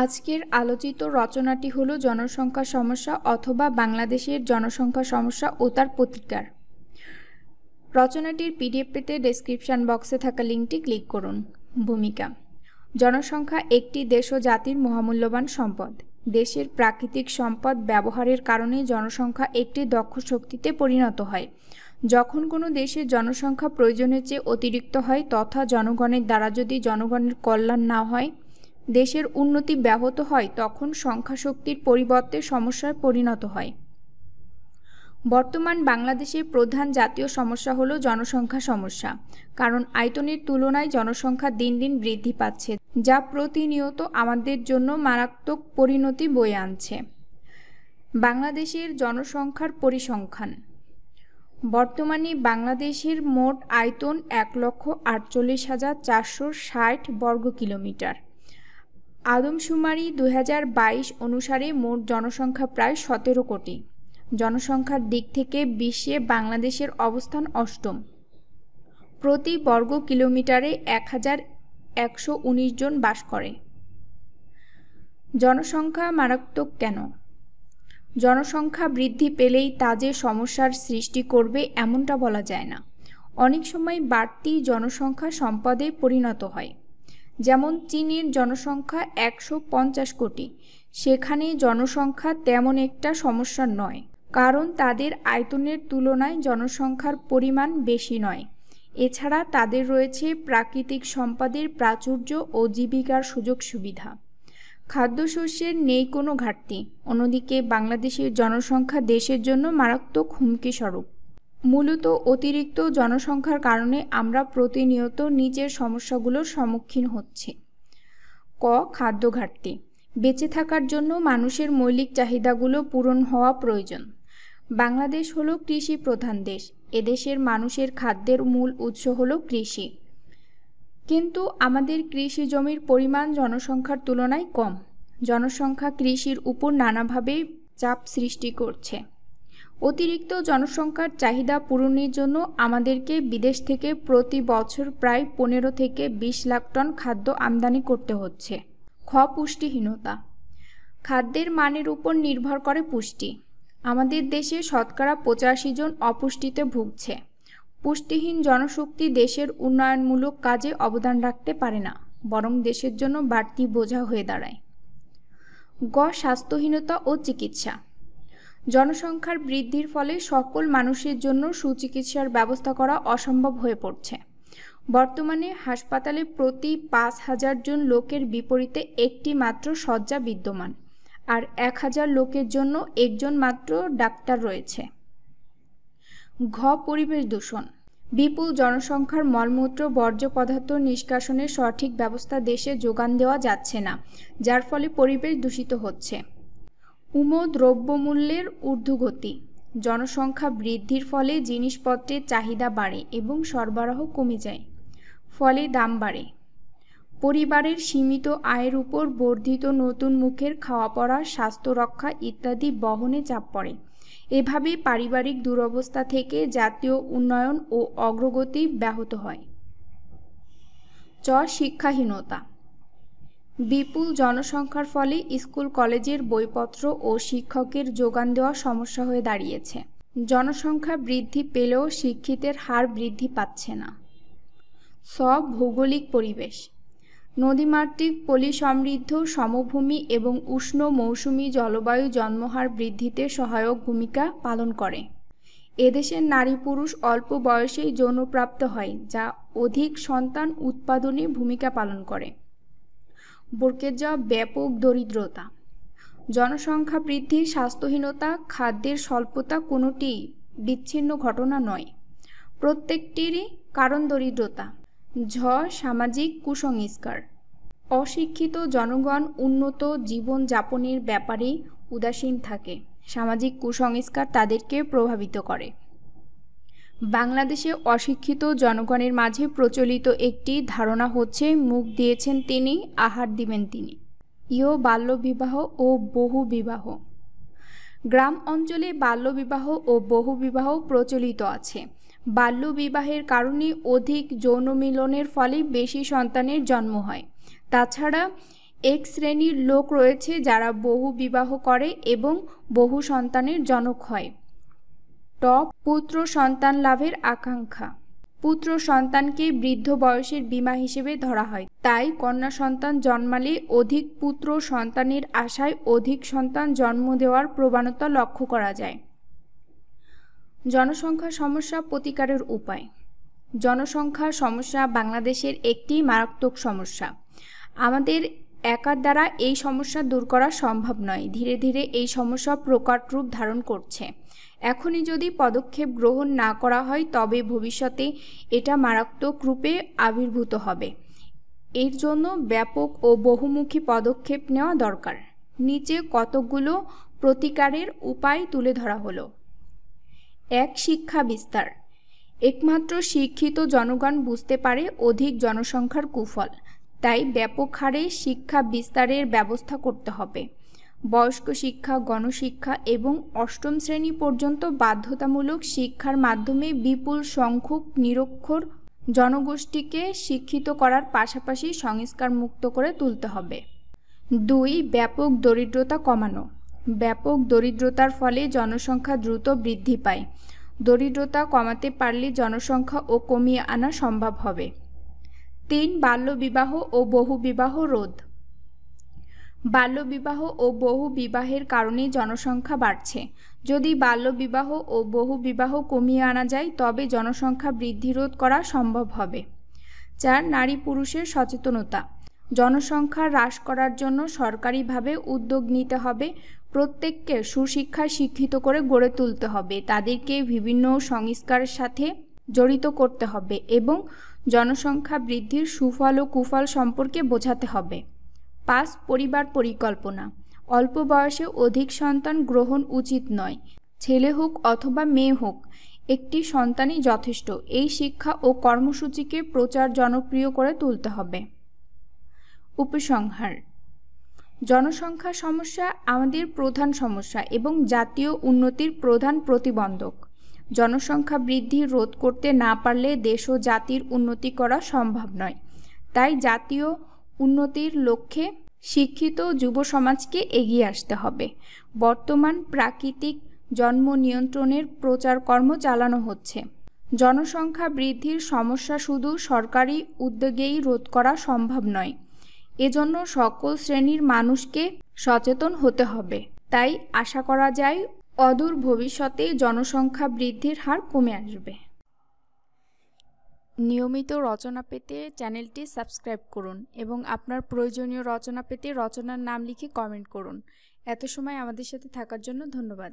আজকের আলোচিত রচনাটি হলো জনসংখ্যা সমস্যা অথবা বাংলাদেশের জনসংখ্যা সমস্যা ও তার প্রতিকার। রচনাটির পিডিএফ পেতে ডেসক্রিপশন বক্সে থাকা লিঙ্কটি ক্লিক করুন। ভূমিকা: জনসংখ্যা একটি দেশ ও জাতির মহামূল্যবান সম্পদ। দেশের প্রাকৃতিক সম্পদ ব্যবহারের কারণে জনসংখ্যা একটি দক্ষ শক্তিতে পরিণত হয়। যখন কোনো দেশের জনসংখ্যা প্রয়োজনের চেয়ে অতিরিক্ত হয় তথা জনগণের দ্বারা যদি জনগণের কল্যাণ না হয়, দেশের উন্নতি ব্যাহত হয়, তখন সংখ্যাশক্তির পরিবর্তে সমস্যায় পরিণত হয়। বর্তমান বাংলাদেশের প্রধান জাতীয় সমস্যা হলো জনসংখ্যা সমস্যা। কারণ আয়তনের তুলনায় জনসংখ্যা দিন দিন বৃদ্ধি পাচ্ছে, যা প্রতিনিয়ত আমাদের জন্য মারাত্মক পরিণতি বয়ে আনছে। বাংলাদেশের জনসংখ্যার পরিসংখ্যান: বর্তমানে বাংলাদেশের মোট আয়তন 1,48,460 বর্গ কিলোমিটার। আদমশুমারি 2022 অনুসারে মোট জনসংখ্যা প্রায় 17 কোটি। জনসংখ্যার দিক থেকে বিশ্বে বাংলাদেশের অবস্থান অষ্টম। প্রতি বর্গ কিলোমিটারে 1119 জন বাস করে। জনসংখ্যা মারাত্মক কেন? জনসংখ্যা বৃদ্ধি পেলেই তা যে সমস্যার সৃষ্টি করবে এমনটা বলা যায় না। অনেক সময় বাড়তি জনসংখ্যা সম্পদে পরিণত হয়। যেমন চীনের জনসংখ্যা 150 কোটি, সেখানে জনসংখ্যা তেমন একটা সমস্যা নয়, কারণ তাদের আয়তনের তুলনায় জনসংখ্যার পরিমাণ বেশি নয়। এছাড়া তাদের রয়েছে প্রাকৃতিক সম্পদের প্রাচুর্য ও জীবিকার সুযোগ সুবিধা। খাদ্যশস্যের নেই কোনো ঘাটতি। অন্যদিকে বাংলাদেশের জনসংখ্যা দেশের জন্য মারাত্মক হুমকি স্বরূপ। মূলত অতিরিক্ত জনসংখ্যার কারণে আমরা প্রতিনিয়ত নিচের সমস্যাগুলোর সম্মুখীন হচ্ছি। ক. খাদ্য ঘাটতি। বেঁচে থাকার জন্য মানুষের মৌলিক চাহিদাগুলো পূরণ হওয়া প্রয়োজন। বাংলাদেশ হলো কৃষি প্রধান দেশ। এদেশের মানুষের খাদ্যের মূল উৎস হলো কৃষি। কিন্তু আমাদের কৃষি জমির পরিমাণ জনসংখ্যার তুলনায় কম। জনসংখ্যা কৃষির উপর নানাভাবে চাপ সৃষ্টি করছে। অতিরিক্ত জনসংখ্যার চাহিদা পূরণের জন্য আমাদেরকে বিদেশ থেকে প্রতি বছর প্রায় 15 থেকে 20 লাখ টন খাদ্য আমদানি করতে হচ্ছে। খ. পুষ্টিহীনতা। খাদ্যের মানের উপর নির্ভর করে পুষ্টি। আমাদের দেশে শতকরা 85 জন অপুষ্টিতে ভুগছে। পুষ্টিহীন জনশক্তি দেশের উন্নয়নমূলক কাজে অবদান রাখতে পারে না, বরং দেশের জন্য বাড়তি বোঝা হয়ে দাঁড়ায়। গ. স্বাস্থ্যহীনতা ও চিকিৎসা। জনসংখ্যার বৃদ্ধির ফলে সকল মানুষের জন্য সুচিকিৎসার ব্যবস্থা করা অসম্ভব হয়ে পড়ছে। বর্তমানে হাসপাতালে প্রতি 5,000 জন লোকের বিপরীতে একটি মাত্র শয্যা বিদ্যমান, আর 1,000 লোকের জন্য একজন মাত্র ডাক্তার রয়েছে। ঘ. পরিবেশ দূষণ। বিপুল জনসংখ্যার মলমূত্র বর্জ্য পদার্থ নিষ্কাশনের সঠিক ব্যবস্থা দেশে যোগান দেওয়া যাচ্ছে না, যার ফলে পরিবেশ দূষিত হচ্ছে। দ্রব্যমূল্যের ঊর্ধ্বগতি। জনসংখ্যা বৃদ্ধির ফলে জিনিসপত্রের চাহিদা বাড়ে এবং সরবরাহ কমে যায়, ফলে দাম বাড়ে। পরিবারের সীমিত আয়ের উপর বর্ধিত নতুন মুখের খাওয়া পড়া, স্বাস্থ্য রক্ষা ইত্যাদি বহনে চাপ পড়ে। এভাবে পারিবারিক দুরবস্থা থেকে জাতীয় উন্নয়ন ও অগ্রগতি ব্যাহত হয়। চ. শিক্ষাহীনতা। বিপুল জনসংখ্যার ফলে স্কুল কলেজের বইপত্র ও শিক্ষকের যোগান দেওয়া সমস্যা হয়ে দাঁড়িয়েছে। জনসংখ্যা বৃদ্ধি পেলেও শিক্ষিতের হার বৃদ্ধি পাচ্ছে না। ছ. ভৌগোলিক পরিবেশ। নদীমাতৃক পলি সমৃদ্ধ সমভূমি এবং উষ্ণ মৌসুমী জলবায়ু জন্মহার বৃদ্ধিতে সহায়ক ভূমিকা পালন করে। এদেশের নারী পুরুষ অল্প বয়সেই যৌনপ্রাপ্ত হয়, যা অধিক সন্তান উৎপাদনে ভূমিকা পালন করে। ব্যাপক দরিদ্রতা। জনসংখ্যা বৃদ্ধি, স্বাস্থ্যহীনতা, খাদ্যের স্বল্পতা কোনোটিই বিচ্ছিন্ন ঘটনা নয়। প্রত্যেকটিরই কারণ দরিদ্রতা। ঝ. সামাজিক কুসংস্কার। অশিক্ষিত জনগণ উন্নত জীবন যাপনের ব্যাপারে উদাসীন থাকে। সামাজিক কুসংস্কার তাদেরকে প্রভাবিত করে। বাংলাদেশে অশিক্ষিত জনগণের মাঝে প্রচলিত একটি ধারণা হচ্ছে, মুখ দিয়েছেন তিনি, আহার দিবেন তিনি। বাল্যবিবাহ ও বহুবিবাহ। গ্রাম অঞ্চলে বাল্যবিবাহ ও বহুবিবাহ প্রচলিত আছে। বাল্যবিবাহের কারণে অধিক যৌন মিলনের ফলে বেশি সন্তানের জন্ম হয়। তাছাড়া এক শ্রেণীর লোক রয়েছে যারা বহু বিবাহ করে এবং বহু সন্তানের জনক হয়। পুত্র সন্তান লাভের আকাঙ্ক্ষা। পুত্র সন্তানকে বৃদ্ধ বয়সের বীমা হিসেবে ধরা হয়, তাই কন্যা সন্তান জন্মালে অধিক পুত্র সন্তানের আশায় অধিক সন্তান জন্ম দেওয়ার প্রবণতা লক্ষ্য করা যায়। জনসংখ্যা সমস্যা প্রতিকারের উপায়। জনসংখ্যা সমস্যা বাংলাদেশের একটি মারাত্মক সমস্যা। আমাদের একার দ্বারা এই সমস্যা দূর করা সম্ভব নয়। ধীরে ধীরে এই সমস্যা প্রকট রূপ ধারণ করছে। এখনই যদি পদক্ষেপ গ্রহণ না করা হয় তবে ভবিষ্যতে এটা মারাত্মক রূপে আবির্ভূত হবে। এর জন্য ব্যাপক ও বহুমুখী পদক্ষেপ নেওয়া দরকার। নিচে কতগুলো প্রতিকারের উপায় তুলে ধরা হলো। 1. শিক্ষা বিস্তার। একমাত্র শিক্ষিত জনগণ বুঝতে পারে অধিক জনসংখ্যার কুফল, তাই ব্যাপক হারে শিক্ষা বিস্তারের ব্যবস্থা করতে হবে। বয়স্ক শিক্ষা, গণশিক্ষা এবং অষ্টম শ্রেণী পর্যন্ত বাধ্যতামূলক শিক্ষার মাধ্যমে বিপুল সংখ্যক নিরক্ষর জনগোষ্ঠীকে শিক্ষিত করার পাশাপাশি সংস্কার মুক্ত করে তুলতে হবে। 2. ব্যাপক দরিদ্রতা কমানো। ব্যাপক দরিদ্রতার ফলে জনসংখ্যা দ্রুত বৃদ্ধি পায়। দরিদ্রতা কমাতে পারলে জনসংখ্যা ও কমিয়ে আনা সম্ভব হবে। 3. বাল্যবিবাহ ও বহুবিবাহ রোধ। বাল্যবিবাহ ও বহু বিবাহের কারণে জনসংখ্যা বাড়ছে। যদি বাল্যবিবাহ ও বহু বিবাহ কমিয়ে আনা যায় তবে জনসংখ্যা বৃদ্ধি রোধ করা সম্ভব হবে। 4. নারী পুরুষের সচেতনতা। জনসংখ্যা হ্রাস করার জন্য সরকারিভাবে উদ্যোগ নিতে হবে। প্রত্যেককে সুশিক্ষায় শিক্ষিত করে গড়ে তুলতে হবে। তাদেরকে বিভিন্ন সংস্কারের সাথে জড়িত করতে হবে এবং জনসংখ্যা বৃদ্ধির সুফল ও কুফল সম্পর্কে বোঝাতে হবে। 5. পরিবার পরিকল্পনা। অল্প বয়সে অধিক সন্তান গ্রহণ উচিত নয়। ছেলে হোক অথবা মেয়ে হোক, একটি সন্তানই যথেষ্ট। এই শিক্ষা ও কর্মসূচিকে প্রচার জনপ্রিয় করে তুলতে হবে। উপসংহার। জনসংখ্যা সমস্যা আমাদের প্রধান সমস্যা এবং জাতীয় উন্নতির প্রধান প্রতিবন্ধক। জনসংখ্যা বৃদ্ধি রোধ করতে না পারলে দেশ ও জাতির উন্নতি করা সম্ভব নয়। তাই জাতীয় উন্নতির লক্ষ্যে শিক্ষিত যুব সমাজকে এগিয়ে আসতে হবে। বর্তমান প্রাকৃতিক জন্ম নিয়ন্ত্রণের প্রচার কর্ম চালানো হচ্ছে। জনসংখ্যা বৃদ্ধির সমস্যা শুধু সরকারি উদ্যোগেই রোধ করা সম্ভব নয়। এজন্য সকল শ্রেণীর মানুষকে সচেতন হতে হবে। তাই আশা করা যায় অদূর ভবিষ্যতে জনসংখ্যা বৃদ্ধির হার কমে আসবে। নিয়মিত রচনা পেতে চ্যানেলটি সাবস্ক্রাইব করুন এবং আপনার প্রয়োজনীয় রচনা পেতে রচনার নাম লিখে কমেন্ট করুন। এত সময় আমাদের সাথে থাকার জন্য ধন্যবাদ।